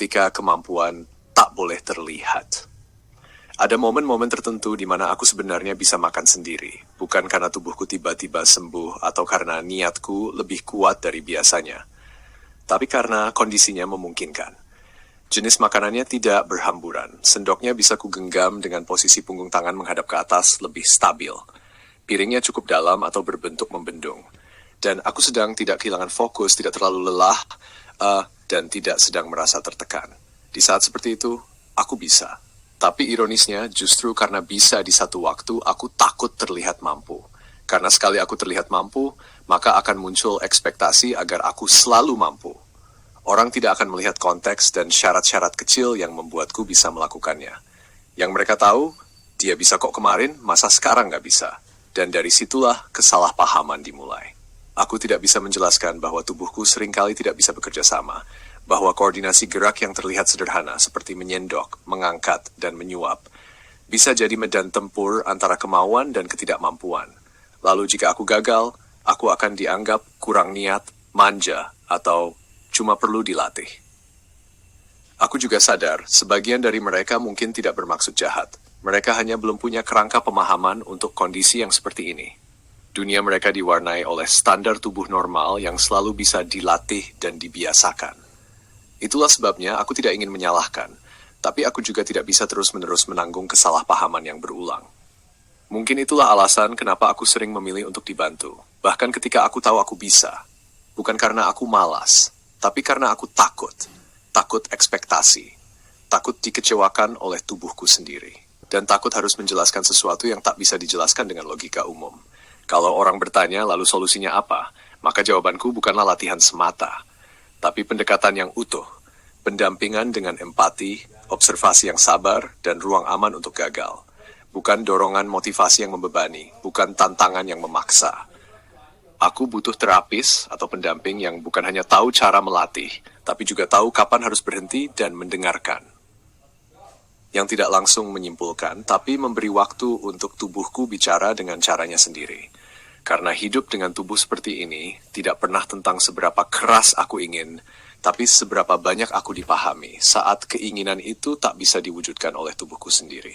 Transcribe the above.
ketika kemampuan tak boleh terlihat. Ada momen-momen tertentu di mana aku sebenarnya bisa makan sendiri, bukan karena tubuhku tiba-tiba sembuh atau karena niatku lebih kuat dari biasanya, tapi karena kondisinya memungkinkan. Jenis makanannya tidak berhamburan, sendoknya bisa kugenggam dengan posisi punggung tangan menghadap ke atas lebih stabil. Piringnya cukup dalam atau berbentuk membendung. Dan aku sedang tidak kehilangan fokus, tidak terlalu lelah, dan tidak sedang merasa tertekan. Di saat seperti itu, aku bisa. Tapi ironisnya, justru karena bisa di satu waktu, aku takut terlihat mampu. Karena sekali aku terlihat mampu, maka akan muncul ekspektasi agar aku selalu mampu. Orang tidak akan melihat konteks dan syarat-syarat kecil yang membuatku bisa melakukannya. Yang mereka tahu, dia bisa kok kemarin, masa sekarang nggak bisa. Dan dari situlah kesalahpahaman dimulai. Aku tidak bisa menjelaskan bahwa tubuhku seringkali tidak bisa bekerja sama, bahwa koordinasi gerak yang terlihat sederhana seperti menyendok, mengangkat, dan menyuap, bisa jadi medan tempur antara kemauan dan ketidakmampuan. Lalu jika aku gagal, aku akan dianggap kurang niat, manja, atau cuma perlu dilatih. Aku juga sadar, sebagian dari mereka mungkin tidak bermaksud jahat. Mereka hanya belum punya kerangka pemahaman untuk kondisi yang seperti ini. Dunia mereka diwarnai oleh standar tubuh normal yang selalu bisa dilatih dan dibiasakan. Itulah sebabnya aku tidak ingin menyalahkan, tapi aku juga tidak bisa terus-menerus menanggung kesalahpahaman yang berulang. Mungkin itulah alasan kenapa aku sering memilih untuk dibantu, bahkan ketika aku tahu aku bisa. Bukan karena aku malas, tapi karena aku takut ekspektasi, takut dikecewakan oleh tubuhku sendiri, dan takut harus menjelaskan sesuatu yang tak bisa dijelaskan dengan logika umum. Kalau orang bertanya lalu solusinya apa, maka jawabanku bukanlah latihan semata, tapi pendekatan yang utuh, pendampingan dengan empati, observasi yang sabar, dan ruang aman untuk gagal. Bukan dorongan motivasi yang membebani, bukan tantangan yang memaksa. Aku butuh terapis atau pendamping yang bukan hanya tahu cara melatih, tapi juga tahu kapan harus berhenti dan mendengarkan. Yang tidak langsung menyimpulkan, tapi memberi waktu untuk tubuhku bicara dengan caranya sendiri. Karena hidup dengan tubuh seperti ini tidak pernah tentang seberapa keras aku ingin, tapi seberapa banyak aku dipahami saat keinginan itu tak bisa diwujudkan oleh tubuhku sendiri.